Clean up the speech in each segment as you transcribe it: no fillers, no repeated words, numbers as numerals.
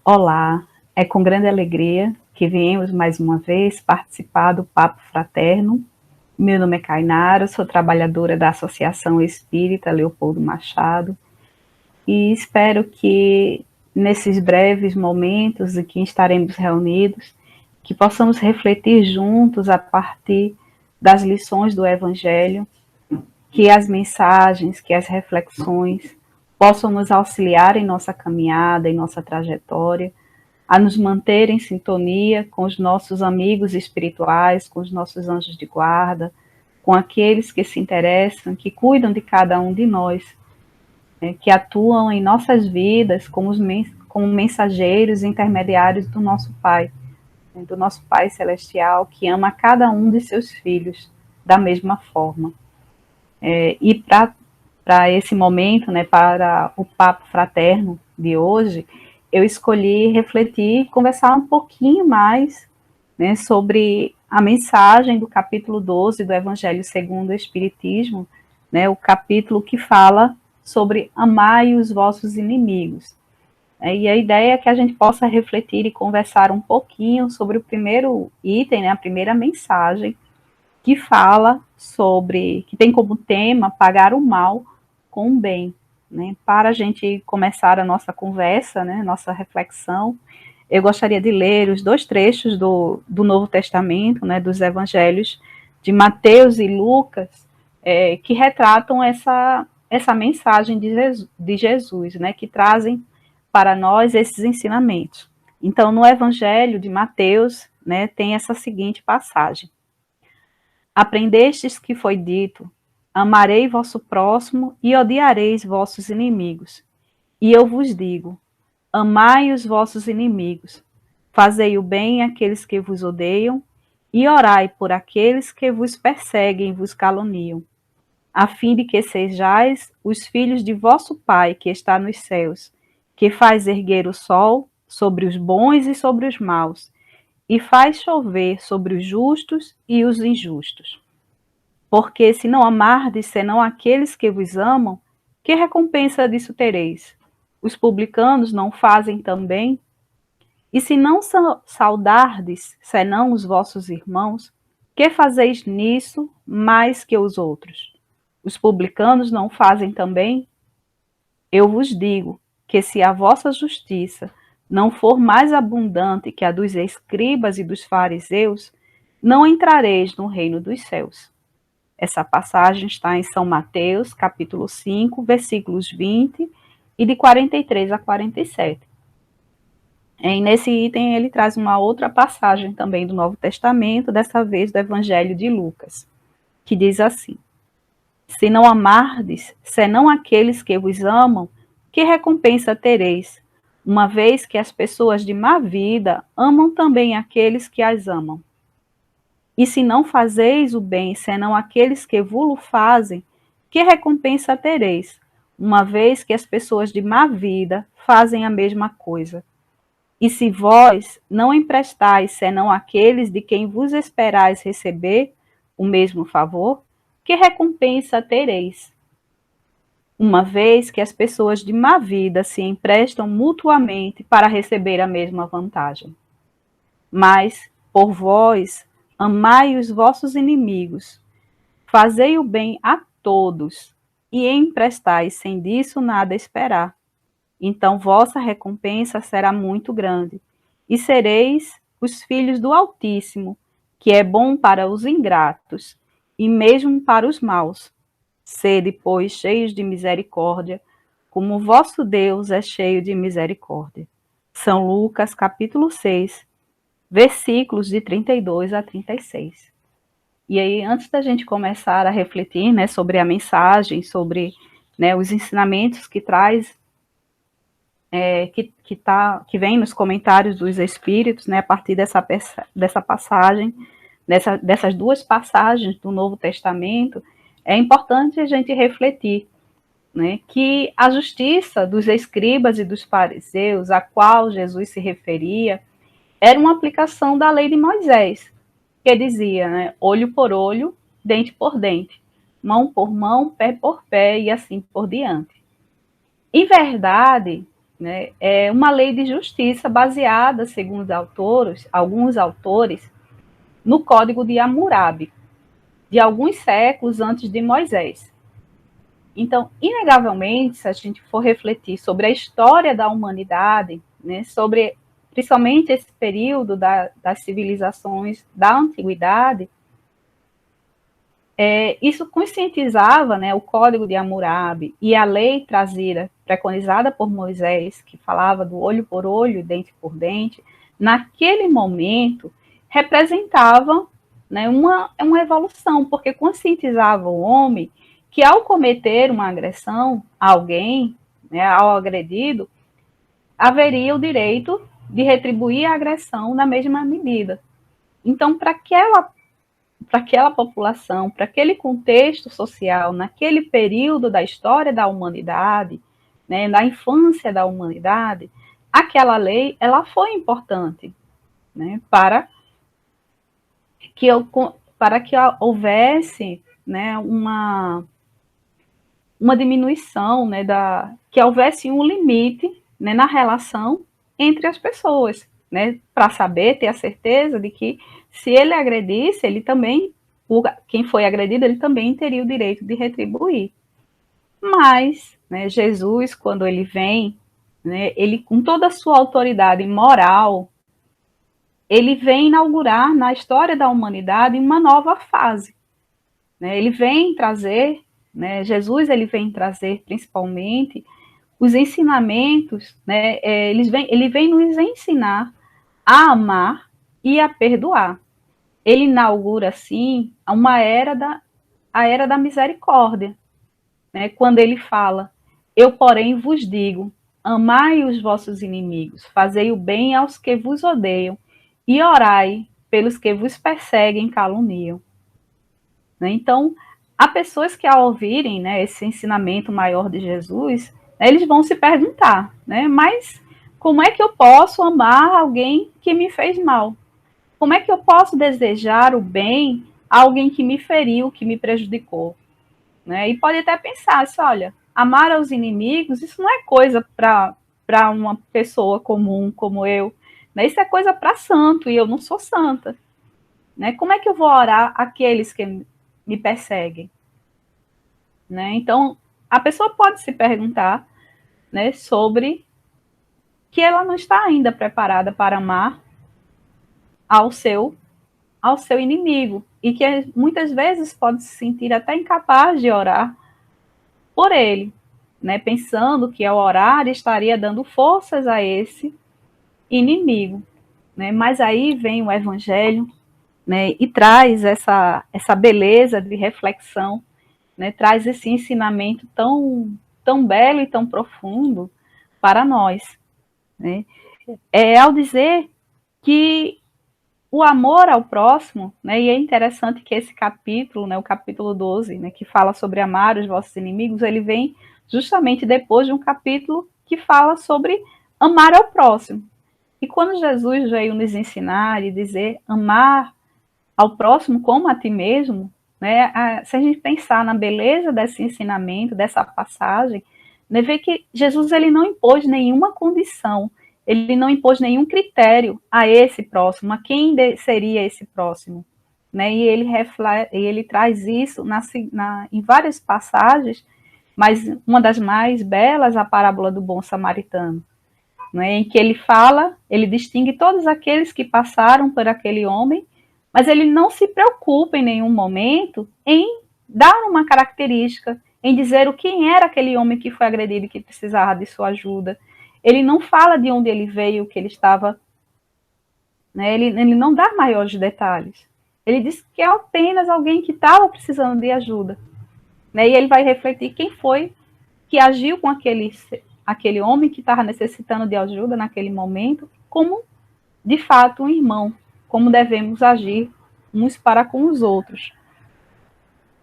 Olá, é com grande alegria que viemos mais uma vez participar do Papo Fraterno. Meu nome é Cainara, sou trabalhadora da Associação Espírita Leopoldo Machado e espero que nesses breves momentos em que estaremos reunidos, que possamos refletir juntos a partir das lições do Evangelho, que as mensagens, que as reflexões possam nos auxiliar em nossa caminhada, em nossa trajetória, a nos manter em sintonia com os nossos amigos espirituais, com os nossos anjos de guarda, com aqueles que se interessam, que cuidam de cada um de nós, que atuam em nossas vidas como mensageiros intermediários do nosso Pai Celestial, que ama cada um de seus filhos da mesma forma. E para esse momento, para o Papo Fraterno de hoje, eu escolhi refletir e conversar um pouquinho mais, sobre a mensagem do capítulo 12 do Evangelho segundo o Espiritismo, o capítulo que fala sobre amai os vossos inimigos. E a ideia é que a gente possa refletir e conversar um pouquinho sobre o primeiro item, a primeira mensagem, que fala sobre, que tem como tema pagar o mal com o bem. Para a gente começar a nossa conversa, nossa reflexão, eu gostaria de ler os dois trechos do Novo Testamento, dos Evangelhos de Mateus e Lucas, que retratam essa mensagem de Jesus, que trazem para nós esses ensinamentos. Então, no Evangelho de Mateus, tem essa seguinte passagem: aprendestes que foi dito, amarei vosso próximo e odiareis vossos inimigos. E eu vos digo, amai os vossos inimigos, fazei o bem àqueles que vos odeiam, e orai por aqueles que vos perseguem e vos caluniam, a fim de que sejais os filhos de vosso Pai que está nos céus, que faz erguer o sol sobre os bons e sobre os maus, e faz chover sobre os justos e os injustos. Porque se não amardes senão aqueles que vos amam, que recompensa disso tereis? Os publicanos não fazem também? E se não saudardes senão os vossos irmãos, que fazeis nisso mais que os outros? Os publicanos não fazem também? Eu vos digo que se a vossa justiça não for mais abundante que a dos escribas e dos fariseus, não entrareis no reino dos céus. Essa passagem está em São Mateus, capítulo 5, versículos 20 e de 43 a 47. E nesse item ele traz uma outra passagem também do Novo Testamento, dessa vez do Evangelho de Lucas, que diz assim: se não amardes, senão aqueles que vos amam, que recompensa tereis, uma vez que as pessoas de má vida amam também aqueles que as amam? E se não fazeis o bem, senão aqueles que vulo fazem, que recompensa tereis, uma vez que as pessoas de má vida fazem a mesma coisa? E se vós não emprestais, senão aqueles de quem vos esperais receber o mesmo favor, que recompensa tereis? Uma vez que as pessoas de má vida se emprestam mutuamente para receber a mesma vantagem. Mas, por vós, amai os vossos inimigos, fazei o bem a todos, e emprestai sem disso nada esperar. Então vossa recompensa será muito grande, e sereis os filhos do Altíssimo, que é bom para os ingratos, e mesmo para os maus. Sede, pois, cheios de misericórdia, como vosso Deus é cheio de misericórdia. São Lucas, capítulo 6, versículos de 32 a 36. E aí, antes da gente começar a refletir, sobre a mensagem, sobre, os ensinamentos que traz, que vem nos comentários dos Espíritos, a partir dessa passagem, dessas duas passagens do Novo Testamento, é importante a gente refletir, que a justiça dos escribas e dos fariseus, a qual Jesus se referia, era uma aplicação da lei de Moisés, que dizia, olho por olho, dente por dente, mão por mão, pé por pé e assim por diante. Em verdade, né, é uma lei de justiça baseada, segundo alguns autores, no Código de Hammurabi, de alguns séculos antes de Moisés. Então, inegavelmente, se a gente for refletir sobre a história da humanidade, né, sobre principalmente esse período das civilizações da antiguidade, isso conscientizava, né, o Código de Hammurabi e a lei trazida, preconizada por Moisés, que falava do olho por olho, dente por dente, naquele momento representavam, né, uma evolução, porque conscientizava o homem que ao cometer uma agressão a alguém, né, ao agredido, haveria o direito de retribuir a agressão na mesma medida. Então, para aquela população, para aquele contexto social, naquele período da história da humanidade, né, da infância da humanidade, aquela lei ela foi importante, né, que, para que houvesse, né, uma diminuição, né, que houvesse um limite, né, na relação entre as pessoas, né, para saber, ter a certeza de que se ele agredisse, ele também, quem foi agredido, ele também teria o direito de retribuir. Mas, né, Jesus, quando ele vem, né, ele com toda a sua autoridade moral, ele vem inaugurar na história da humanidade uma nova fase, né? Ele vem trazer, né, Jesus ele vem trazer principalmente os ensinamentos, né, ele vem nos ensinar a amar e a perdoar. Ele inaugura, assim, a era da misericórdia, né, quando ele fala, eu, porém, vos digo, amai os vossos inimigos, fazei o bem aos que vos odeiam, e orai pelos que vos perseguem e caluniam. Né? Então, há pessoas que ao ouvirem, né, esse ensinamento maior de Jesus, né, eles vão se perguntar, né, mas como é que eu posso amar alguém que me fez mal? Como é que eu posso desejar o bem a alguém que me feriu, que me prejudicou? Né? E pode até pensar, assim, olha, amar aos inimigos, isso não é coisa para uma pessoa comum como eu, né? Isso é coisa para santo, e eu não sou santa. Né? Como é que eu vou orar aqueles que me perseguem? Né? Então, a pessoa pode se perguntar, né, sobre que ela não está ainda preparada para amar ao seu, ao seu inimigo, e que muitas vezes pode se sentir até incapaz de orar por ele, né, pensando que ao orar estaria dando forças a esse inimigo. Né? Mas aí vem o Evangelho, né, e traz essa beleza de reflexão, né, traz esse ensinamento tão belo e tão profundo para nós. Né? Ao dizer que o amor ao próximo, né, e é interessante que esse capítulo, né, o capítulo 12, né, que fala sobre amar os vossos inimigos, ele vem justamente depois de um capítulo que fala sobre amar ao próximo. E quando Jesus veio nos ensinar e dizer amar ao próximo como a ti mesmo, né, se a gente pensar na beleza desse ensinamento, dessa passagem, né, vê que Jesus ele não impôs nenhuma condição, ele não impôs nenhum critério a esse próximo, a quem seria esse próximo. Né, e ele traz isso em várias passagens, mas uma das mais belas, a parábola do bom samaritano, né, em que ele fala, ele distingue todos aqueles que passaram por aquele homem, mas ele não se preocupa em nenhum momento em dar uma característica, em dizer quem era aquele homem que foi agredido e que precisava de sua ajuda. Ele não fala de onde ele veio, que ele estava, né, ele não dá maiores detalhes. Ele diz que é apenas alguém que estava precisando de ajuda. Né, e ele vai refletir quem foi que agiu com aquele homem que estava necessitando de ajuda naquele momento, como de fato um irmão, como devemos agir uns para com os outros.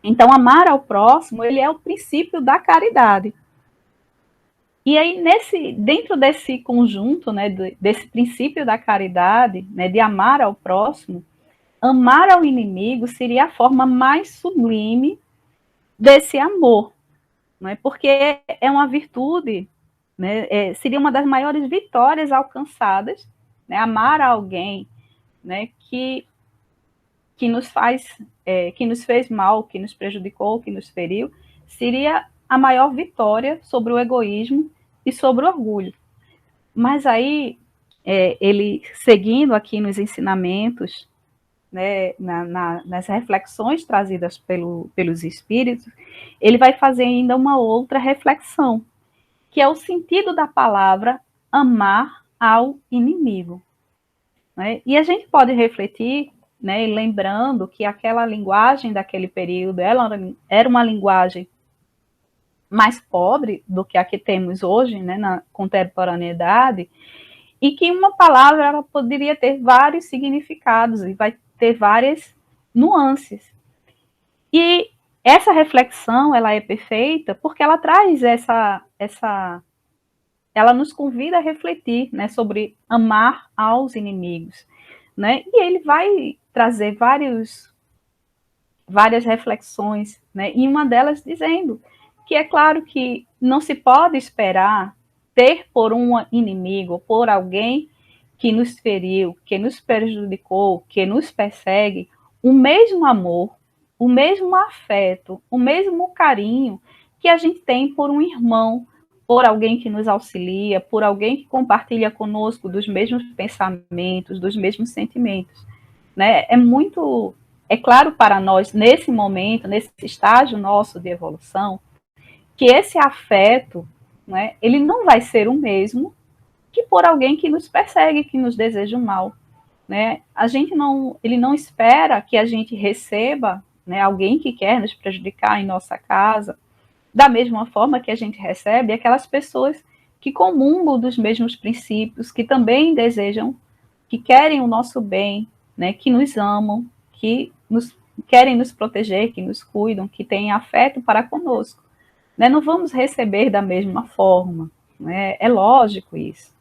Então, amar ao próximo, ele é o princípio da caridade. E aí, dentro desse conjunto, né, desse princípio da caridade, né, de amar ao próximo, amar ao inimigo seria a forma mais sublime desse amor, não é? Porque é uma virtude, né? Seria uma das maiores vitórias alcançadas, né? Amar alguém, né? Que nos faz, que nos fez mal, que nos prejudicou, que nos feriu, seria a maior vitória sobre o egoísmo e sobre o orgulho. Mas aí, ele seguindo aqui nos ensinamentos, né, nas reflexões trazidas pelos espíritos, ele vai fazer ainda uma outra reflexão, que é o sentido da palavra amar ao inimigo. Né? E a gente pode refletir, né, lembrando que aquela linguagem daquele período ela era uma linguagem mais pobre do que a que temos hoje, né, na contemporaneidade, e que uma palavra ela poderia ter vários significados e vai ter várias nuances. E essa reflexão ela é perfeita porque ela traz ela nos convida a refletir, né, sobre amar aos inimigos, né? E ele vai trazer várias reflexões, né? E uma delas dizendo que é claro que não se pode esperar ter por um inimigo, por alguém que nos feriu, que nos prejudicou, que nos persegue, o mesmo amor, o mesmo afeto, o mesmo carinho que a gente tem por um irmão, por alguém que nos auxilia, por alguém que compartilha conosco dos mesmos pensamentos, dos mesmos sentimentos, né? É claro para nós nesse momento, nesse estágio nosso de evolução, que esse afeto, né, ele não vai ser o mesmo que por alguém que nos persegue, que nos deseja o mal, né? Ele não espera que a gente receba, né, alguém que quer nos prejudicar em nossa casa, da mesma forma que a gente recebe aquelas pessoas que comungam dos mesmos princípios, que também desejam, que querem o nosso bem, né, que nos amam, que querem nos proteger, que nos cuidam, que têm afeto para conosco. Né? Não vamos receber da mesma forma, né? É lógico isso.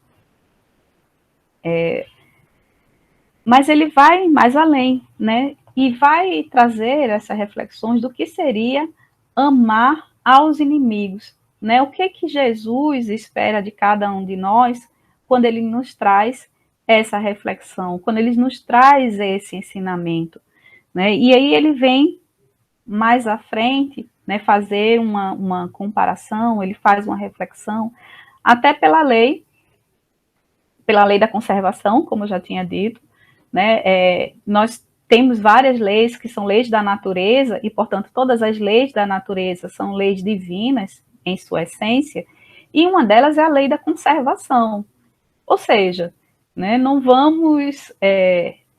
Mas ele vai mais além, né? E vai trazer essas reflexões do que seria amar aos inimigos, né? O que Jesus espera de cada um de nós quando ele nos traz essa reflexão, quando ele nos traz esse ensinamento, né? E aí ele vem mais à frente, né, fazer uma comparação, ele faz uma reflexão, até pela lei da conservação, como eu já tinha dito, né, nós temos várias leis que são leis da natureza, e, portanto, todas as leis da natureza são leis divinas em sua essência, e uma delas é a lei da conservação. Ou seja, né, não vamos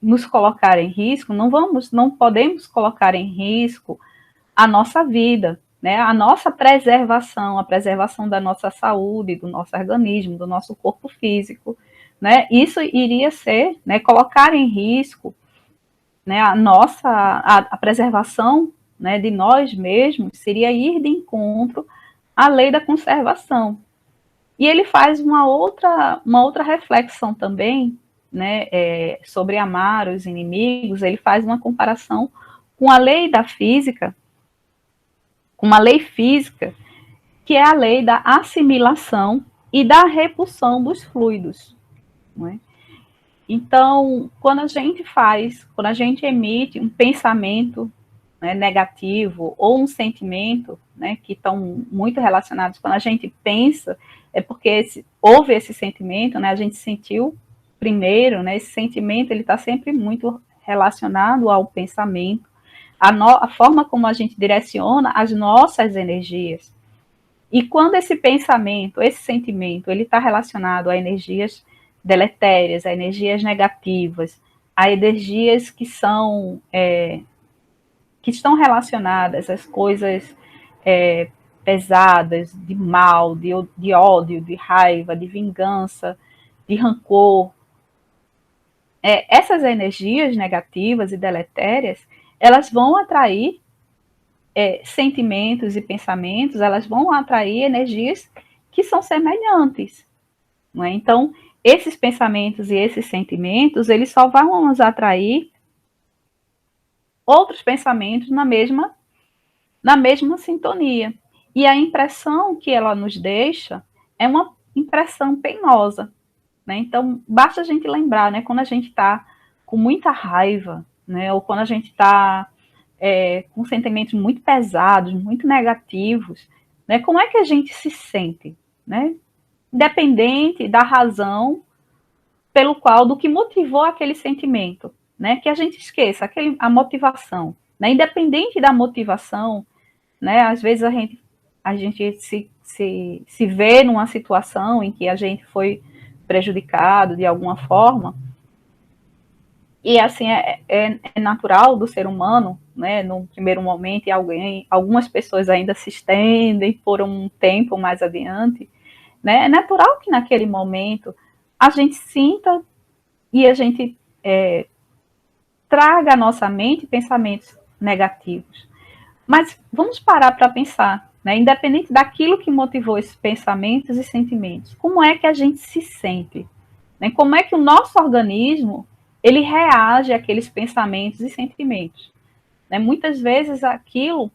nos colocar em risco, não podemos colocar em risco a nossa vida, né, a nossa preservação, a preservação da nossa saúde, do nosso organismo, do nosso corpo físico, né, isso iria ser, né, colocar em risco, né, a preservação, né, de nós mesmos seria ir de encontro à lei da conservação. E ele faz uma outra reflexão também, né, sobre amar os inimigos. Ele faz uma comparação com a lei da física, com uma lei física, que é a lei da assimilação e da repulsão dos fluidos. Não é? Então, quando a gente emite um pensamento, né, negativo ou um sentimento, né, que estão muito relacionados, quando a gente pensa, é porque houve esse sentimento, né, a gente sentiu primeiro, né, esse sentimento ele está sempre muito relacionado ao pensamento, a forma como a gente direciona as nossas energias. E quando esse pensamento, esse sentimento, ele está relacionado a energias deletérias, a energias negativas, a energias que são que estão relacionadas às coisas pesadas, de mal, de ódio, de raiva, de vingança, de rancor. Essas energias negativas e deletérias, elas vão atrair sentimentos e pensamentos, elas vão atrair energias que são semelhantes. Não é? Então, esses pensamentos e esses sentimentos, eles só vão nos atrair outros pensamentos na mesma sintonia. E a impressão que ela nos deixa é impressão penosa, né? Então, basta a gente lembrar, né, quando a gente está com muita raiva, né, ou quando a gente está com sentimentos muito pesados, muito negativos, né, como é que a gente se sente, né? Independente da razão pelo qual, do que motivou aquele sentimento, né? Que a gente esqueça a motivação, né? Independente da motivação, né? Às vezes a gente se vê numa situação em que a gente foi prejudicado de alguma forma, e assim é natural do ser humano, né? No primeiro momento, e algumas pessoas ainda se estendem por um tempo mais adiante, né? É natural que naquele momento a gente sinta e a gente traga à nossa mente pensamentos negativos. Mas vamos parar para pensar, né? Independente daquilo que motivou esses pensamentos e sentimentos, como é que a gente se sente? Né? Como é que o nosso organismo ele reage àqueles pensamentos e sentimentos? Né? Muitas vezes aquilo,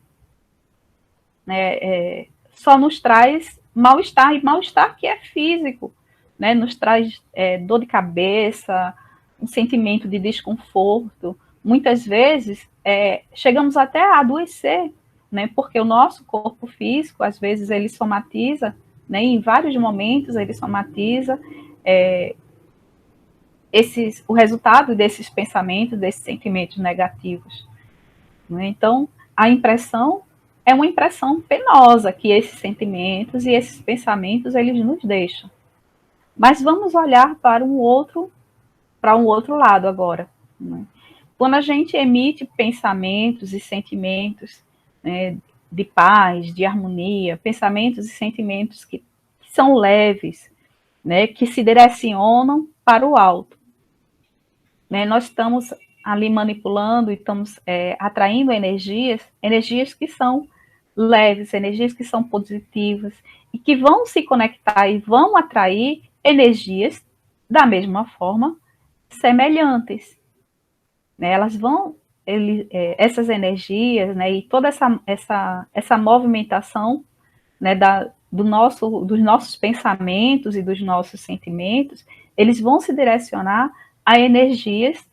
né, só nos traz mal-estar, e mal-estar que é físico, né? Nos traz dor de cabeça, um sentimento de desconforto. Muitas vezes chegamos até a adoecer, né? Porque o nosso corpo físico, às vezes, ele somatiza, né? Em vários momentos ele somatiza o resultado desses pensamentos, desses sentimentos negativos. Né? Então, a impressão é uma impressão penosa que esses sentimentos e esses pensamentos eles nos deixam. Mas vamos olhar para um outro lado agora. Né? Quando a gente emite pensamentos e sentimentos, né, de paz, de harmonia, pensamentos e sentimentos que são leves, né, que se direcionam para o alto, né, nós estamos ali manipulando e estamos atraindo energias que são leves, energias que são positivas e que vão se conectar e vão atrair energias da mesma forma semelhantes, né? Elas vão, essas energias, né, e toda essa movimentação, né, dos nossos pensamentos e dos nossos sentimentos, eles vão se direcionar a energias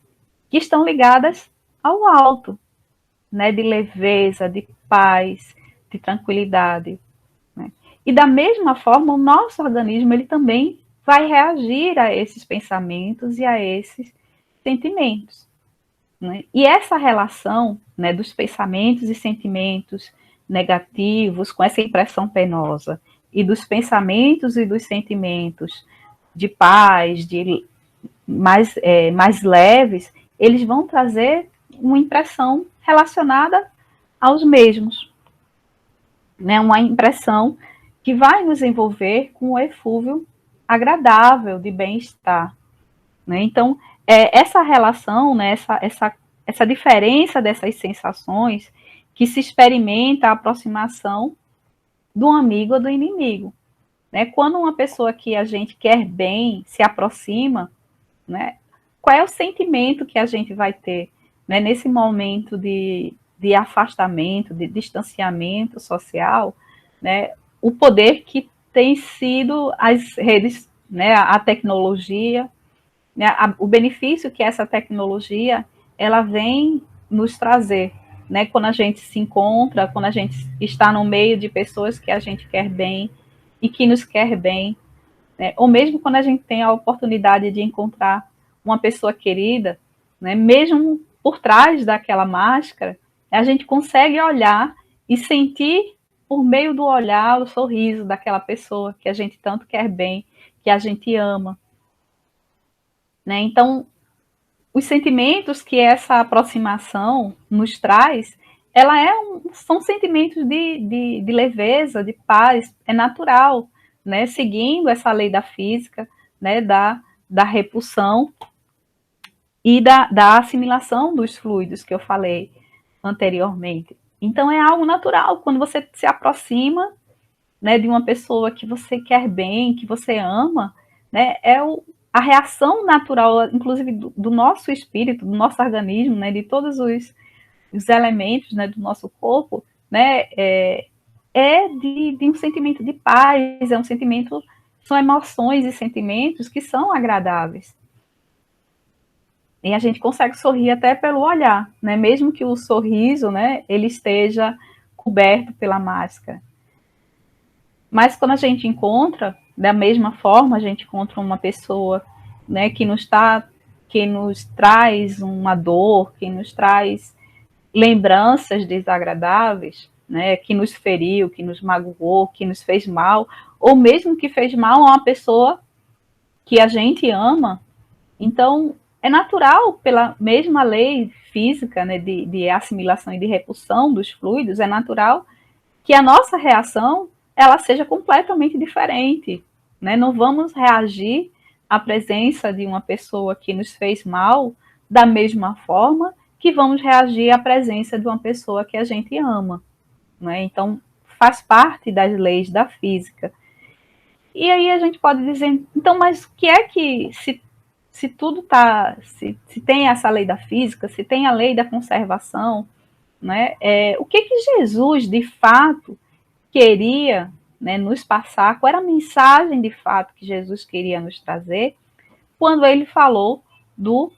que estão ligadas ao alto, né, de leveza, de paz, de tranquilidade. Né? E da mesma forma, o nosso organismo ele também vai reagir a esses pensamentos e a esses sentimentos. Né? E essa relação, né, dos pensamentos e sentimentos negativos com essa impressão penosa e dos pensamentos e dos sentimentos de paz, de mais leves, eles vão trazer uma impressão relacionada aos mesmos, né? Uma impressão que vai nos envolver com um eflúvio agradável de bem-estar. Né? Então, essa relação, né, essa diferença dessas sensações que se experimenta a aproximação do amigo ou do inimigo. Né? Quando uma pessoa que a gente quer bem se aproxima, né, qual é o sentimento que a gente vai ter, né, nesse momento de afastamento, de distanciamento social, né, o poder que tem sido as redes, né, a tecnologia, né, o benefício que essa tecnologia ela vem nos trazer, né, quando a gente se encontra, quando a gente está no meio de pessoas que a gente quer bem e que nos quer bem, né, ou mesmo quando a gente tem a oportunidade de encontrar uma pessoa querida, né, mesmo por trás daquela máscara, a gente consegue olhar e sentir por meio do olhar o sorriso daquela pessoa que a gente tanto quer bem, que a gente ama. Né? Então, os sentimentos que essa aproximação nos traz, são sentimentos de leveza, de paz, é natural, né? Seguindo essa lei da física, né? Da repulsão e da assimilação dos fluidos que eu falei anteriormente. Então, é algo natural, quando você se aproxima, né, de uma pessoa que você quer bem, que você ama, né, a reação natural, inclusive do nosso espírito, do nosso organismo, né, de todos os elementos, né, do nosso corpo, né, de um sentimento de paz, é um sentimento são emoções e sentimentos que são agradáveis. E a gente consegue sorrir até pelo olhar, né? Mesmo que o sorriso, né, ele esteja coberto pela máscara. Mas quando a gente encontra, da mesma forma, a gente encontra uma pessoa, né, que nos traz uma dor, que nos traz lembranças desagradáveis, né, que nos feriu, que nos magoou, que nos fez mal, ou mesmo que fez mal a uma pessoa que a gente ama. Então, é natural, pela mesma lei física, né, de assimilação e de repulsão dos fluidos, é natural que a nossa reação ela seja completamente diferente, né? Não vamos reagir à presença de uma pessoa que nos fez mal da mesma forma que vamos reagir à presença de uma pessoa que a gente ama, né? Então, faz parte das leis da física. E aí a gente pode dizer, então, mas o que é que, se tudo está, se tem essa lei da física, se tem a lei da conservação, né? O que Jesus, de fato, queria, né, nos passar, qual era a mensagem de fato que Jesus queria nos trazer, quando ele falou do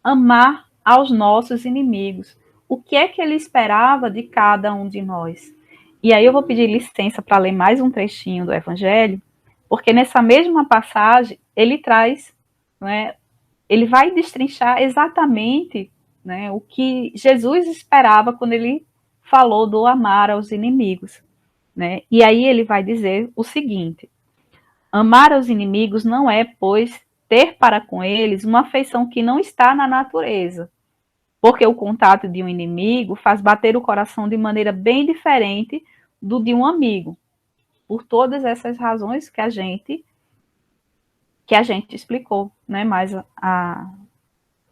amar aos nossos inimigos. O que é que ele esperava de cada um de nós? E aí eu vou pedir licença para ler mais um trechinho do Evangelho, porque nessa mesma passagem ele traz, né, ele vai destrinchar exatamente, né, o que Jesus esperava quando ele falou do amar aos inimigos. Né? E aí ele vai dizer o seguinte: amar aos inimigos não é, pois, ter para com eles uma afeição que não está na natureza, porque o contato de um inimigo faz bater o coração de maneira bem diferente do de um amigo, por todas essas razões que a gente explicou, né, mais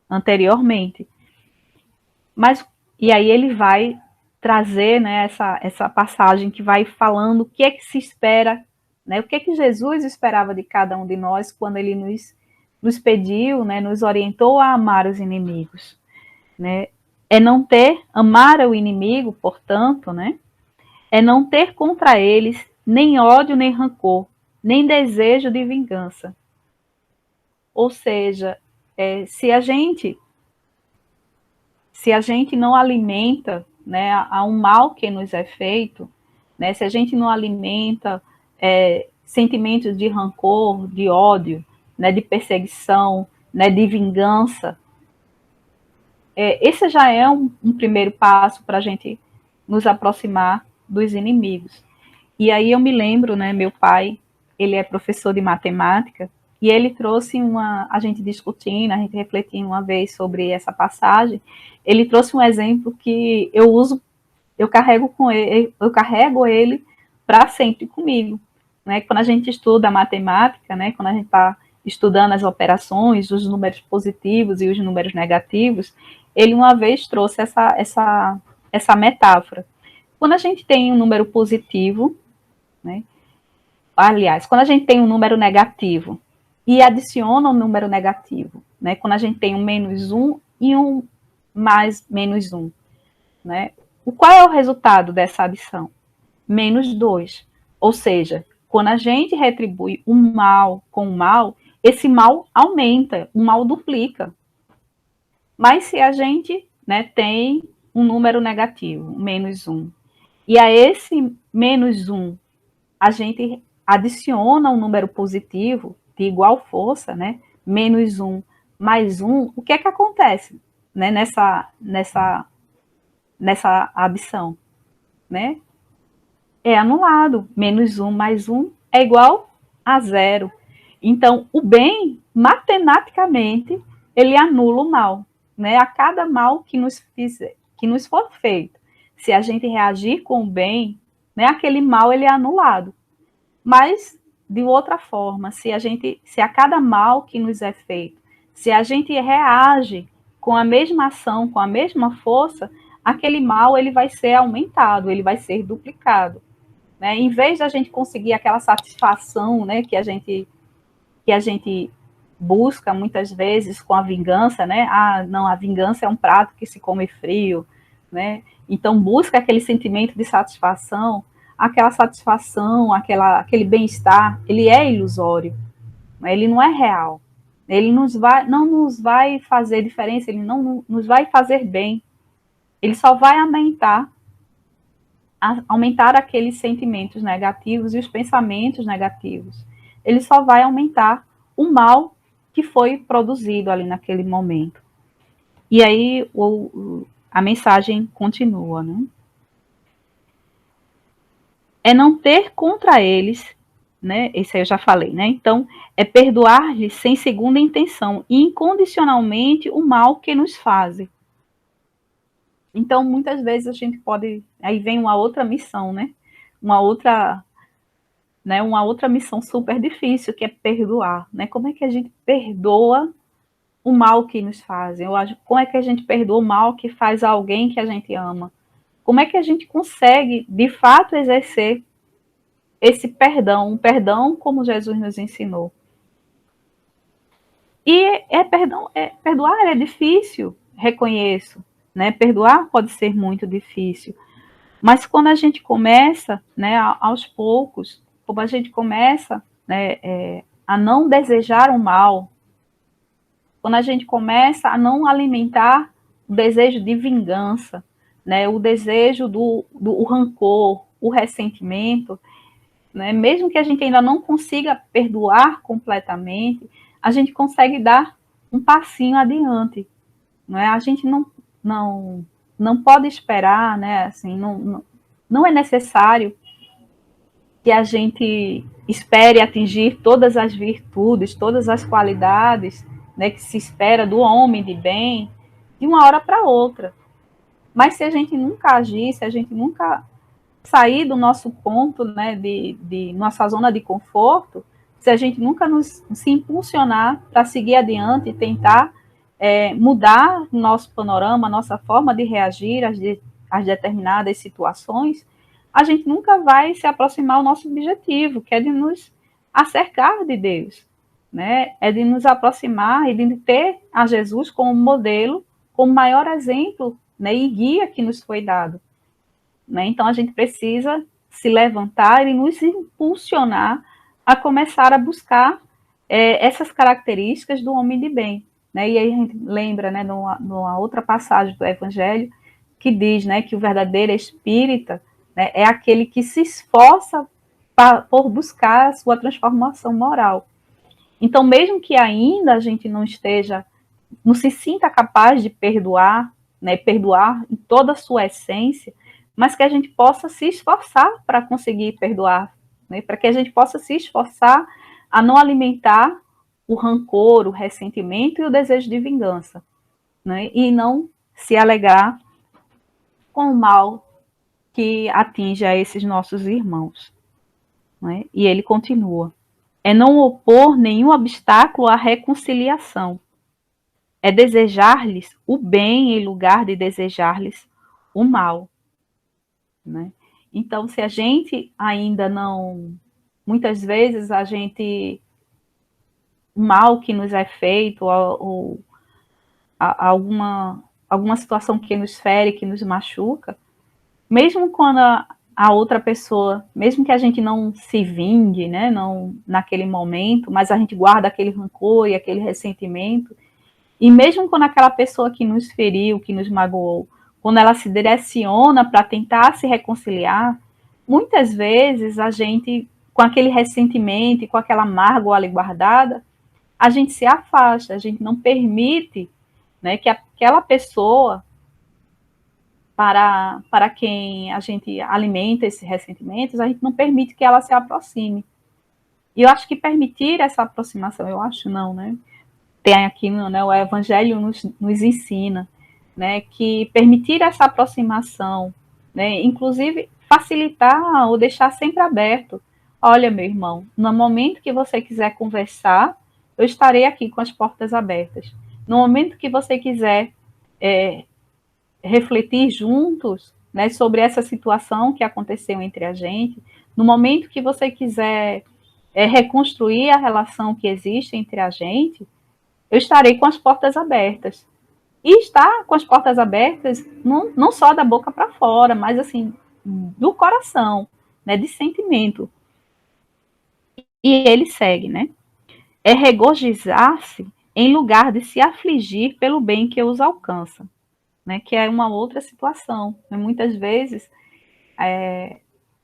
anteriormente. Mas e aí ele vai trazer, né, essa passagem que vai falando o que é que se espera, né, o que é que Jesus esperava de cada um de nós quando ele nos pediu, né, nos orientou a amar os inimigos, né? É não ter, amar o inimigo, portanto, né, é não ter contra eles nem ódio, nem rancor, nem desejo de vingança. Ou seja, se a gente não alimenta, né, a um mal que nos é feito, né, se a gente não alimenta sentimentos de rancor, de ódio, né, de perseguição, né, de vingança, esse já é um primeiro passo para a gente nos aproximar dos inimigos. E aí eu me lembro, né, meu pai, ele é professor de matemática, e ele trouxe a gente discutindo, a gente refletindo uma vez sobre essa passagem, ele trouxe um exemplo que eu uso, eu carrego ele para sempre comigo, né? Quando a gente estuda matemática, né, quando a gente está estudando as operações, os números positivos e os números negativos, ele uma vez trouxe essa metáfora. Quando a gente tem um número positivo, né, aliás, quando a gente tem um número negativo e adiciona um número negativo, né, quando a gente tem um -1 e um mais -1, né, qual é o resultado dessa adição? -2. Ou seja, quando a gente retribui o mal com o mal, esse mal aumenta, o mal duplica. Mas se a gente, né, tem um número negativo, -1, e a esse -1 a gente adiciona um número positivo de igual força, né, -1 mais 1, o que é que acontece, né, nessa adição, né? É anulado. -1 mais 1 é igual a 0. Então, o bem, matematicamente, ele anula o mal, né? A cada mal que nos for feito, se a gente reagir com o bem, né, aquele mal ele é anulado. Mas, de outra forma, se a cada mal que nos é feito, se a gente reage com a mesma ação, com a mesma força, aquele mal ele vai ser aumentado, ele vai ser duplicado. Né? Em vez da gente conseguir aquela satisfação, né, que a gente busca muitas vezes com a vingança, né? Ah, não, a vingança é um prato que se come frio, né? Então busca aquele sentimento de satisfação. aquela satisfação, aquele bem-estar, ele é ilusório, ele não é real. Ele não nos vai fazer diferença, ele não nos vai fazer bem. Ele só vai aumentar aqueles sentimentos negativos e os pensamentos negativos. Ele só vai aumentar o mal que foi produzido ali naquele momento. E aí a mensagem continua, né? É não ter contra eles, né? Esse aí eu já falei, né? Então, é perdoar-lhes sem segunda intenção, incondicionalmente o mal que nos fazem. Então, muitas vezes a gente pode, aí vem uma outra missão, né? Uma outra missão super difícil, que é perdoar, né? Como é que a gente perdoa o mal que nos fazem? Como é que a gente perdoa o mal que faz a alguém que a gente ama? Como é que a gente consegue, de fato, exercer esse perdão, um perdão como Jesus nos ensinou? E perdoar é difícil, reconheço, né? Perdoar pode ser muito difícil, mas quando a gente começa, né, aos poucos, como a gente começa, né, a não desejar o mal, quando a gente começa a não alimentar o desejo de vingança, né, o desejo do rancor, o ressentimento, né, mesmo que a gente ainda não consiga perdoar completamente, a gente consegue dar um passinho adiante. Não é? A gente não pode esperar, né, assim, não é necessário que a gente espere atingir todas as virtudes, todas as qualidades, né, que se espera do homem de bem, de uma hora para outra. Mas se a gente nunca agir, se a gente nunca sair do nosso ponto, né, de nossa zona de conforto, se a gente nunca se impulsionar para seguir adiante e tentar mudar nosso panorama, nossa forma de reagir às determinadas situações, a gente nunca vai se aproximar ao nosso objetivo, que é de nos acercar de Deus, né? É de nos aproximar e de ter a Jesus como modelo, como maior exemplo, né, e guia que nos foi dado, né? Então a gente precisa se levantar e nos impulsionar a começar a buscar essas características do homem de bem, né? E aí a gente lembra, né, numa outra passagem do Evangelho, que diz, né, que o verdadeiro espírita, né, é aquele que se esforça por buscar a sua transformação moral. Então, mesmo que ainda a gente não se sinta capaz de perdoar, né, perdoar em toda a sua essência, mas que a gente possa se esforçar para conseguir perdoar, né, para que a gente possa se esforçar a não alimentar o rancor, o ressentimento e o desejo de vingança, né, e não se alegrar com o mal que atinge a esses nossos irmãos. Né? E ele continua: é não opor nenhum obstáculo à reconciliação, é desejar-lhes o bem em lugar de desejar-lhes o mal. Né? Então, se a gente ainda não, muitas vezes o mal que nos é feito, ou alguma situação que nos fere, que nos machuca, mesmo quando a outra pessoa, mesmo que a gente não se vingue, né, não naquele momento, mas a gente guarda aquele rancor e aquele ressentimento, e mesmo quando aquela pessoa que nos feriu, que nos magoou, quando ela se direciona para tentar se reconciliar, muitas vezes a gente, com aquele ressentimento e com aquela mágoa ali guardada, a gente se afasta, a gente não permite, né, que aquela pessoa para quem a gente alimenta esses ressentimentos, a gente não permite que ela se aproxime. E eu acho que permitir essa aproximação, eu acho não, né? Tem aqui, né, o Evangelho nos ensina, né, que permitir essa aproximação, né, inclusive facilitar ou deixar sempre aberto. Olha, meu irmão, no momento que você quiser conversar, eu estarei aqui com as portas abertas. No momento que você quiser refletir juntos, né, sobre essa situação que aconteceu entre a gente, no momento que você quiser reconstruir a relação que existe entre a gente, eu estarei com as portas abertas. E estar com as portas abertas, não só da boca para fora, mas assim, do coração. né, de sentimento. E ele segue, né? É regozijar-se em lugar de se afligir pelo bem que os alcança, né? Que é uma outra situação. Né? Muitas vezes,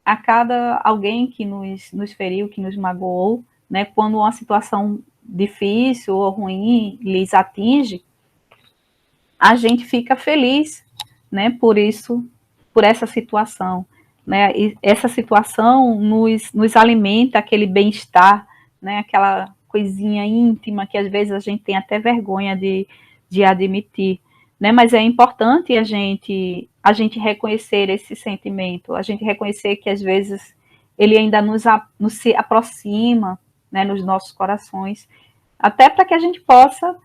a cada alguém que nos feriu, que nos magoou, né? Quando uma situação difícil ou ruim lhes atinge, a gente fica feliz, né? Por isso, por essa situação, né? E essa situação nos alimenta aquele bem-estar, né? Aquela coisinha íntima que às vezes a gente tem até vergonha de admitir, né? Mas é importante a gente reconhecer esse sentimento, a gente reconhecer que às vezes ele ainda nos se aproxima, né? Nos nossos corações, até para que a gente possa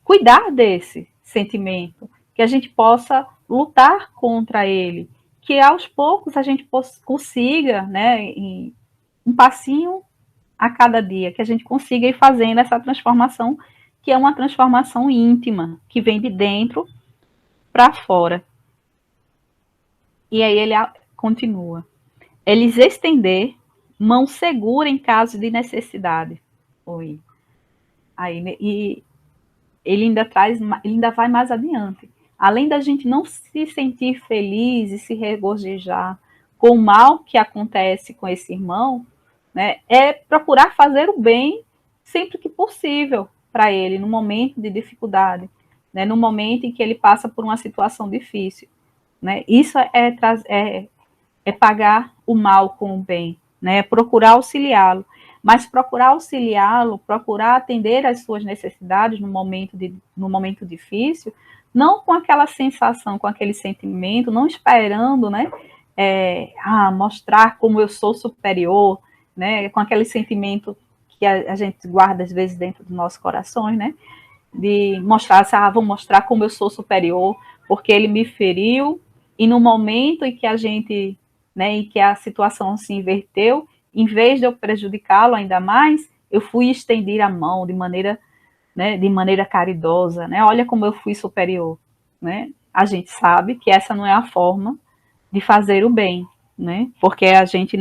cuidar desse sentimento, que a gente possa lutar contra ele, que aos poucos a gente consiga, né, um passinho a cada dia, que a gente consiga ir fazendo essa transformação, que é uma transformação íntima, que vem de dentro para fora. E aí ele continua. É lhes estender mão segura em caso de necessidade. Oi. Aí, e ele ainda vai mais adiante. Além da gente não se sentir feliz e se regozijar com o mal que acontece com esse irmão, né, é procurar fazer o bem sempre que possível para ele, no momento de dificuldade, né, no momento em que ele passa por uma situação difícil. Né, isso é pagar o mal com o bem, né, é procurar auxiliá-lo. Mas procurar auxiliá-lo, procurar atender às suas necessidades no momento difícil, não com aquela sensação, com aquele sentimento, não esperando, né, mostrar como eu sou superior, né, com aquele sentimento que a gente guarda às vezes dentro dos nossos corações, né, de mostrar, vou mostrar como eu sou superior, porque ele me feriu, e no momento em que a gente, né, em que a situação se inverteu, em vez de eu prejudicá-lo ainda mais, eu fui estender a mão de maneira caridosa, né? Olha como eu fui superior, né? A gente sabe que essa não é a forma de fazer o bem, né? Porque a gente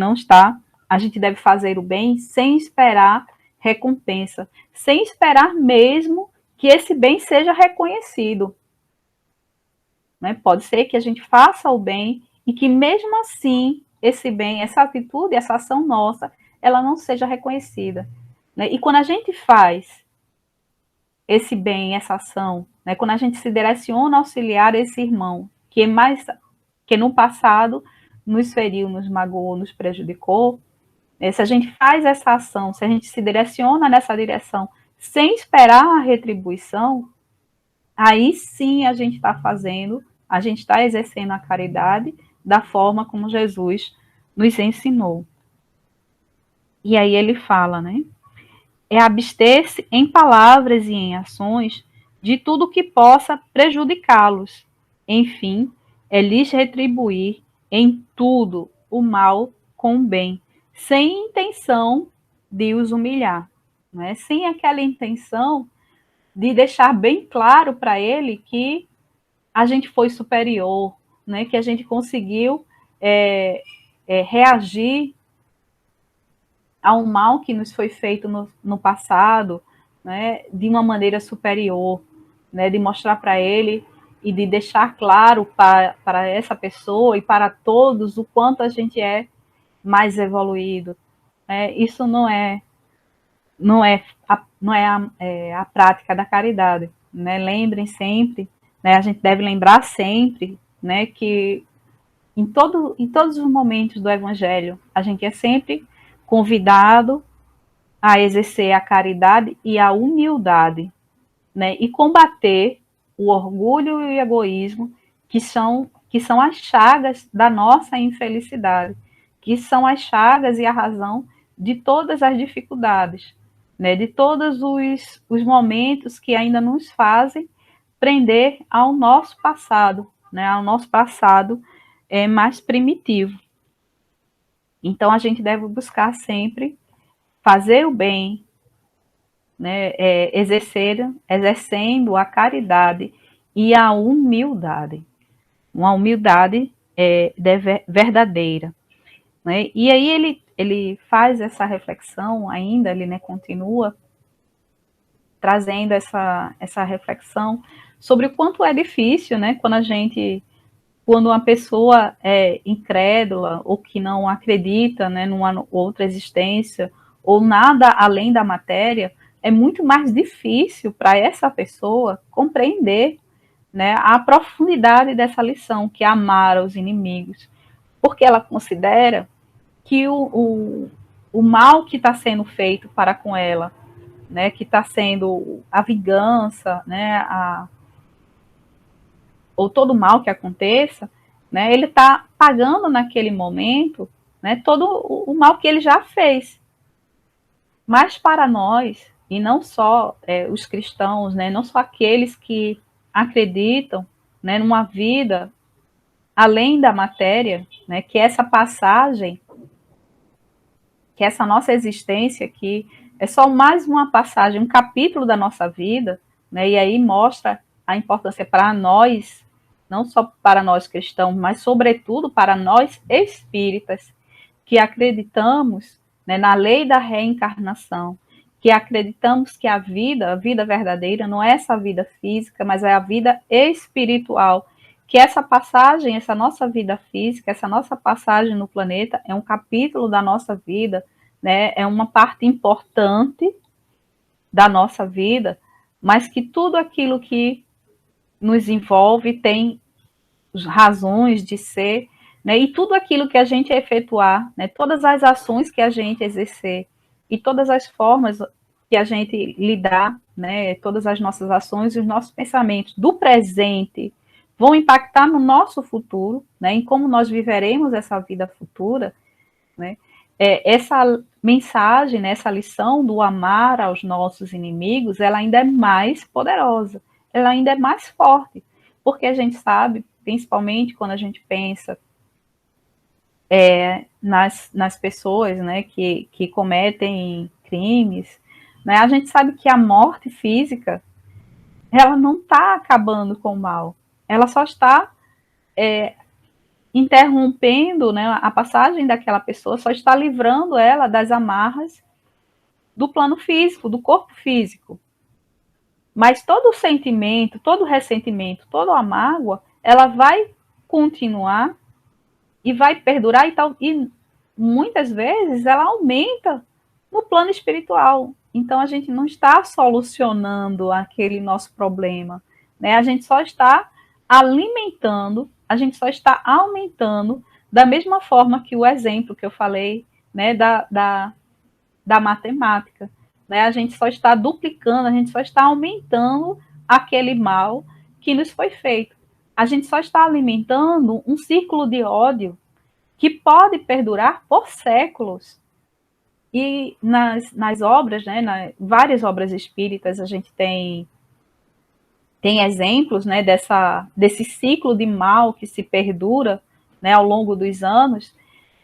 deve fazer o bem sem esperar recompensa, sem esperar mesmo que esse bem seja reconhecido, né? Pode ser que a gente faça o bem e que mesmo assim esse bem, essa atitude, essa ação nossa, ela não seja reconhecida. Né? E quando a gente faz esse bem, essa ação, né? Quando a gente se direciona a auxiliar esse irmão, que no passado nos feriu, nos magoou, nos prejudicou, né? Se a gente faz essa ação, se a gente se direciona nessa direção sem esperar a retribuição, aí sim a gente está exercendo a caridade da forma como Jesus nos ensinou. E aí ele fala, né? É abster-se em palavras e em ações de tudo que possa prejudicá-los. Enfim, é lhes retribuir em tudo o mal com o bem, sem intenção de os humilhar, né? Sem aquela intenção de deixar bem claro para ele que a gente foi superior, né? Que a gente conseguiu reagir ao mal que nos foi feito no passado, né? De uma maneira superior, né? De mostrar para ele e de deixar claro para essa pessoa e para todos o quanto a gente é mais evoluído. Isso não é a prática da caridade, né? Lembrem sempre, né? A gente deve lembrar sempre, né? Que em todos os momentos do Evangelho a gente é sempre convidado a exercer a caridade e a humildade, né? E combater o orgulho e o egoísmo que são as chagas da nossa infelicidade, que são as chagas e a razão de todas as dificuldades, né? De todos os momentos que ainda nos fazem prender ao nosso passado, né? Ao nosso passado mais primitivo. Então a gente deve buscar sempre fazer o bem, né, exercendo a caridade e a humildade, uma humildade verdadeira. né? E aí ele faz essa reflexão ainda, ele, né, continua trazendo essa reflexão sobre o quanto é difícil, né, quando uma pessoa é incrédula ou que não acredita, né, numa outra existência ou nada além da matéria, é muito mais difícil para essa pessoa compreender, né, a profundidade dessa lição, que é amar os inimigos, porque ela considera que o mal que está sendo feito para com ela, né, que está sendo a vingança, né, ou todo mal que aconteça, né, ele está pagando naquele momento, né, todo o mal que ele já fez. Mas para nós, e não só os cristãos, né, não só aqueles que acreditam, né, numa vida além da matéria, né, que essa passagem, que essa nossa existência aqui é só mais uma passagem, um capítulo da nossa vida, né, e aí mostra a importância para nós, não só para nós cristãos, mas sobretudo para nós espíritas, que acreditamos, né, na lei da reencarnação, que acreditamos que a vida verdadeira, não é essa vida física, mas é a vida espiritual, que essa passagem, essa nossa vida física, essa nossa passagem no planeta é um capítulo da nossa vida, né, é uma parte importante da nossa vida, mas que tudo aquilo que nos envolve tem razões de ser, né, e tudo aquilo que a gente efetuar, né, todas as ações que a gente exercer e todas as formas que a gente lidar, né, todas as nossas ações e os nossos pensamentos do presente vão impactar no nosso futuro, né, em como nós viveremos essa vida futura, né. Essa mensagem, né, essa lição do amar aos nossos inimigos, ela ainda é mais poderosa, ela ainda é mais forte, porque a gente sabe, principalmente quando a gente pensa nas pessoas, né, que cometem crimes, né, a gente sabe que a morte física, ela não está acabando com o mal, ela só está interrompendo, né, a passagem daquela pessoa, só está livrando ela das amarras do plano físico, do corpo físico. Mas todo o sentimento, todo o ressentimento, toda a mágoa, ela vai continuar e vai perdurar e tal, e muitas vezes ela aumenta no plano espiritual. Então a gente não está solucionando aquele nosso problema, né? A gente só está alimentando, a gente só está aumentando da mesma forma que o exemplo que eu falei, né, da matemática, né? A gente só está duplicando, a gente só está aumentando aquele mal que nos foi feito. A gente só está alimentando um círculo de ódio que pode perdurar por séculos. E nas obras, né, várias obras espíritas, a gente tem exemplos, né, desse ciclo de mal que se perdura, né, ao longo dos anos,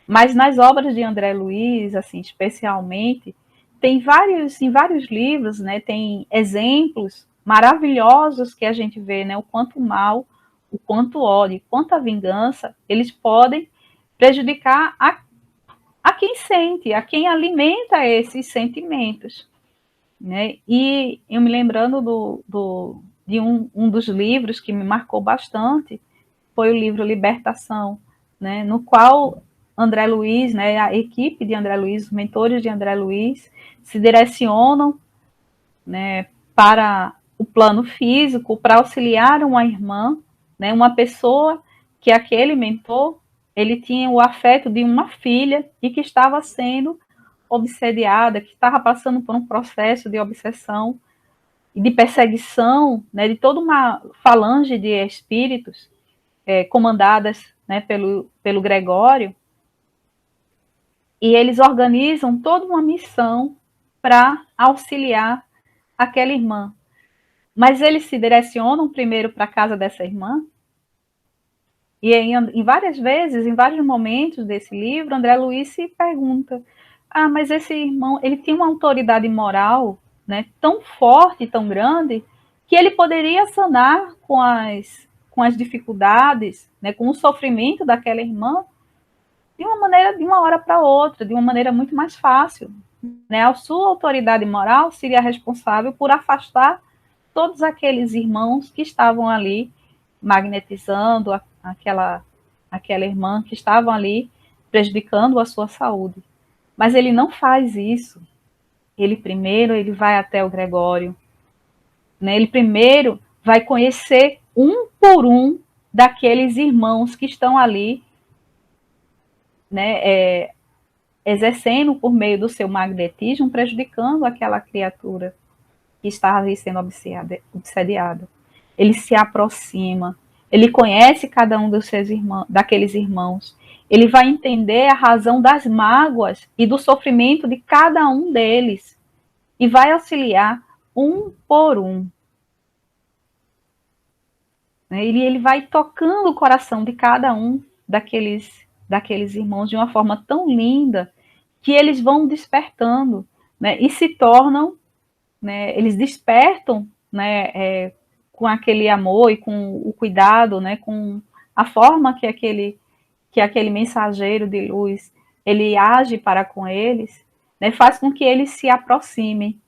mas nas obras de André Luiz, assim, especialmente, tem em vários livros, né, tem exemplos maravilhosos que a gente vê, né, o quanto o mal, o quanto o ódio, quanto a vingança, eles podem prejudicar a quem sente, a quem alimenta esses sentimentos, né? E eu me lembrando de um dos livros que me marcou bastante, foi o livro Libertação, né? No qual André Luiz, né, a equipe de André Luiz, os mentores de André Luiz, se direcionam, né, para o plano físico, para auxiliar uma irmã, né, uma pessoa que aquele mentor, ele tinha o afeto de uma filha e que estava sendo obsediada, que estava passando por um processo de obsessão e de perseguição, né, de toda uma falange de espíritos comandadas, né, pelo Gregório, e eles organizam toda uma missão para auxiliar aquela irmã. Mas eles se direcionam primeiro para a casa dessa irmã, e em várias vezes, em vários momentos desse livro, André Luiz se pergunta: ah, mas esse irmão, ele tem uma autoridade moral, né, tão forte, tão grande, que ele poderia sanar com as dificuldades, né, com o sofrimento daquela irmã, de uma maneira, de uma hora para outra, de uma maneira muito mais fácil. Né? A sua autoridade moral seria responsável por afastar todos aqueles irmãos que estavam ali magnetizando aquela irmã, que estavam ali prejudicando a sua saúde. Mas ele não faz isso. Ele vai até o Gregório, né? Ele primeiro vai conhecer um por um daqueles irmãos que estão ali, né, exercendo por meio do seu magnetismo, prejudicando aquela criatura que estava ali sendo obsediada. Ele se aproxima, ele conhece cada um dos seus irmãos, daqueles irmãos, ele vai entender a razão das mágoas e do sofrimento de cada um deles e vai auxiliar um por um. Ele vai tocando o coração de cada um daqueles irmãos de uma forma tão linda que eles vão despertando, né, e se tornam, né, eles despertam, né, com aquele amor e com o cuidado, né, com a forma que aquele mensageiro de luz ele age para com eles, né, faz com que eles se aproximem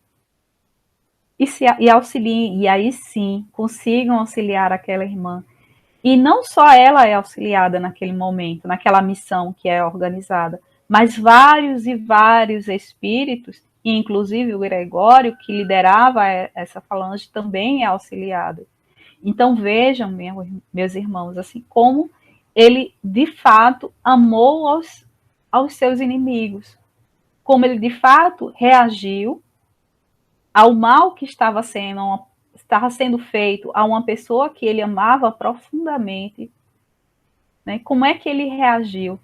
e auxiliem, e aí sim consigam auxiliar aquela irmã. E não só ela é auxiliada naquele momento, naquela missão que é organizada, mas vários e vários espíritos, inclusive o Gregório, que liderava essa falange, também é auxiliado. Então vejam, meus irmãos, assim como ele de fato amou aos seus inimigos, como ele de fato reagiu ao mal que estava sendo feito a uma pessoa que ele amava profundamente, né? Como é que ele reagiu?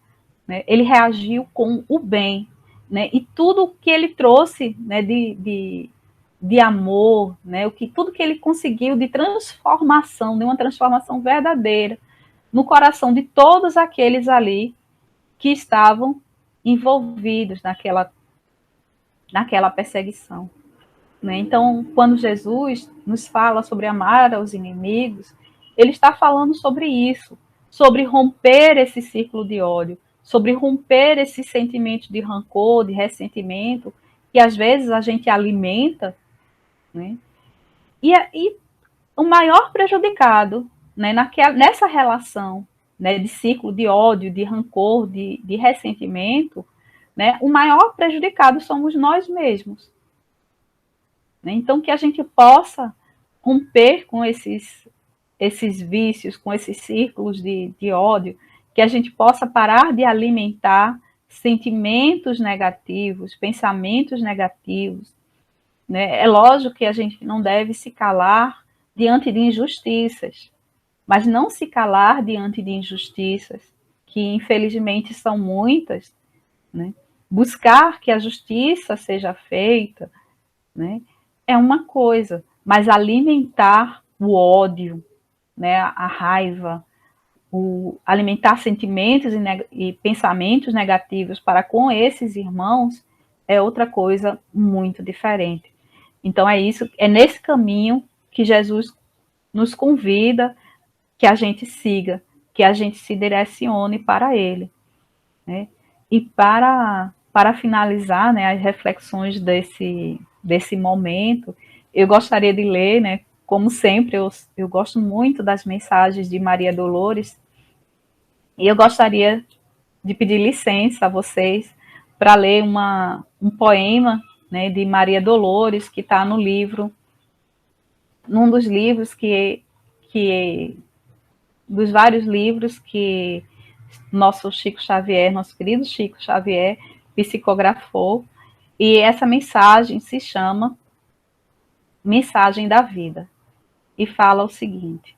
Né? Ele reagiu com o bem, né? E tudo que ele trouxe, né, de amor, né? Tudo que ele conseguiu de transformação, de uma transformação verdadeira no coração de todos aqueles ali que estavam envolvidos naquela perseguição. Né? Então, quando Jesus nos fala sobre amar aos inimigos, ele está falando sobre isso, sobre romper esse círculo de ódio, sobre romper esse sentimento de rancor, de ressentimento, que às vezes a gente alimenta, né? E o maior prejudicado, né, nessa relação, né, de ciclo de ódio, de rancor, de ressentimento, né, o maior prejudicado somos nós mesmos. Né? Então, que a gente possa romper com esses vícios, com esses círculos de ódio, que a gente possa parar de alimentar sentimentos negativos, pensamentos negativos. Né? É lógico que a gente não deve se calar diante de injustiças, mas não se calar diante de injustiças, que infelizmente são muitas, né? Buscar que a justiça seja feita, né, é uma coisa, mas alimentar o ódio, né, a raiva, alimentar sentimentos e pensamentos negativos para com esses irmãos é outra coisa muito diferente. Então é nesse caminho que Jesus nos convida que a gente siga, que a gente se direcione para ele, né? E para finalizar, né, as reflexões desse momento, eu gostaria de ler, né, como sempre, eu gosto muito das mensagens de Maria Dolores, e eu gostaria de pedir licença a vocês para ler um poema, né, de Maria Dolores, que está no livro, num dos livros dos vários livros que nosso Chico Xavier, nosso querido Chico Xavier, psicografou, e essa mensagem se chama Mensagem da Vida, e fala o seguinte: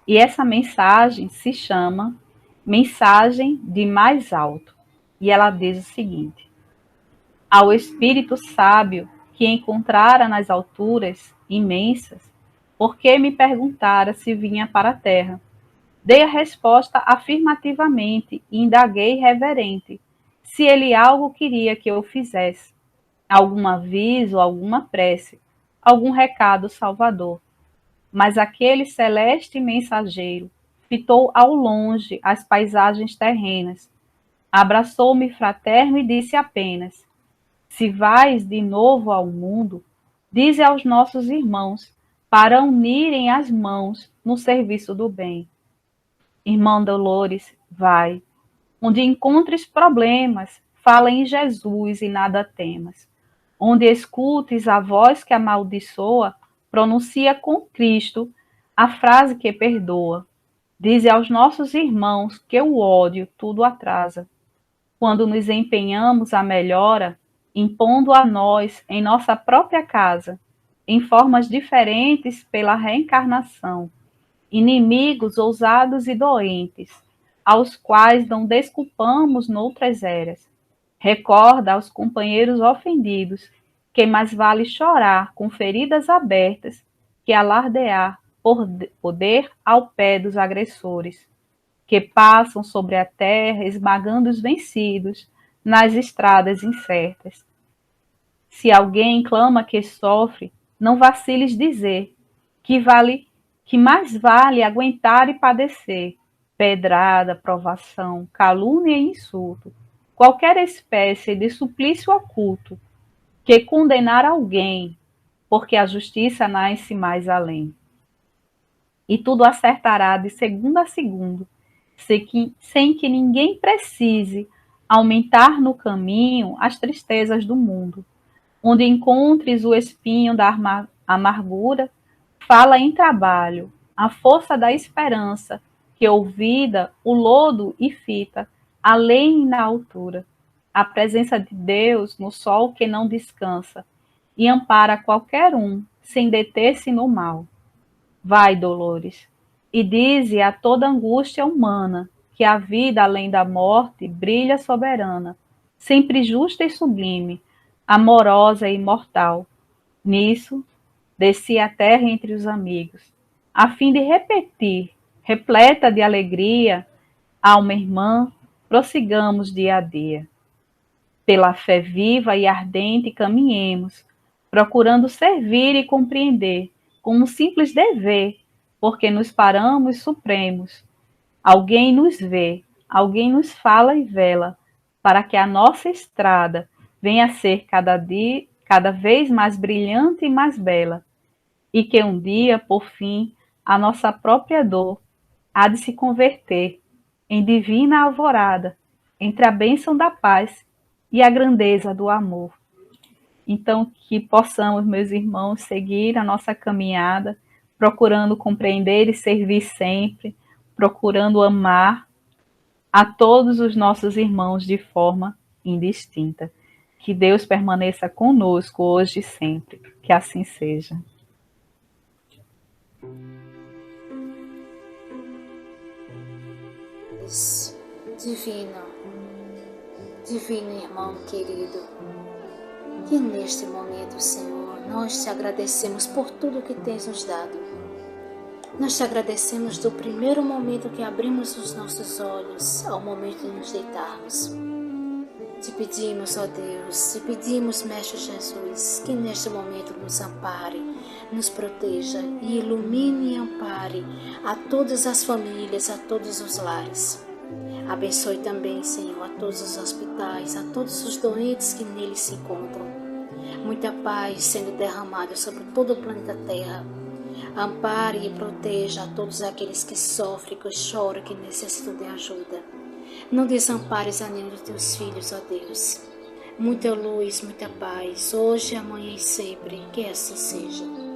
e essa mensagem se chama Mensagem de Mais Alto, e ela diz o seguinte: ao espírito sábio que encontrara nas alturas imensas, por que me perguntara se vinha para a terra? Dei a resposta afirmativamente e indaguei reverente se ele algo queria que eu fizesse, algum aviso, alguma prece, algum recado salvador. mas aquele celeste mensageiro fitou ao longe as paisagens terrenas, abraçou-me fraterno e disse apenas: se vais de novo ao mundo, dize aos nossos irmãos para unirem as mãos no serviço do bem. Irmã Dolores, vai. Onde encontres problemas, fala em Jesus e nada temas. Onde escutes a voz que amaldiçoa, pronuncia com Cristo a frase que perdoa. Dize aos nossos irmãos que o ódio tudo atrasa. Quando nos empenhamos à melhora, impondo a nós em nossa própria casa, em formas diferentes pela reencarnação, inimigos ousados e doentes, aos quais não desculpamos noutras eras. Recorda aos companheiros ofendidos que mais vale chorar com feridas abertas que alardear por poder ao pé dos agressores, que passam sobre a terra esmagando os vencidos nas estradas incertas. Se alguém clama que sofre, não vaciles dizer que mais vale aguentar e padecer pedrada, provação, calúnia e insulto, qualquer espécie de suplício oculto, que condenar alguém, porque a justiça nasce mais além. E tudo acertará de segundo a segundo, sem que ninguém precise aumentar no caminho as tristezas do mundo. Onde encontres o espinho da amargura, fala em trabalho, a força da esperança, que ouvida o lodo e fita, além e na altura. A presença de Deus no sol que não descansa, e ampara qualquer um, sem deter-se no mal. Vai, Dolores, e dize a toda angústia humana que a vida além da morte brilha soberana, sempre justa e sublime, amorosa e imortal. Nisso, desci a terra entre os amigos, a fim de repetir, repleta de alegria, alma irmã, prossigamos dia a dia. Pela fé viva e ardente caminhemos, procurando servir e compreender, como um simples dever, porque nos paramos supremos. Alguém nos vê, alguém nos fala e vela, para que a nossa estrada venha a ser cada vez mais brilhante e mais bela, e que um dia, por fim, a nossa própria dor há de se converter em divina alvorada, entre a bênção da paz e a grandeza do amor. Então, que possamos, meus irmãos, seguir a nossa caminhada, procurando compreender e servir sempre, procurando amar a todos os nossos irmãos de forma indistinta. Que Deus permaneça conosco hoje e sempre. Que assim seja. Divino, divino irmão querido, que neste momento, Senhor, nós te agradecemos por tudo que tens nos dado. Nós te agradecemos do primeiro momento que abrimos os nossos olhos ao momento de nos deitarmos. Te pedimos, ó Deus, te pedimos, Mestre Jesus, que neste momento nos ampare, nos proteja e ilumine e ampare a todas as famílias, a todos os lares. Abençoe também, Senhor, a todos os hospitais, a todos os doentes que neles se encontram. Muita paz sendo derramada sobre todo o planeta Terra. Ampare e proteja a todos aqueles que sofrem, que choram, que necessitam de ajuda. Não desampares a nenhum dos teus filhos, ó Deus. Muita luz, muita paz, hoje, amanhã e sempre, que assim seja.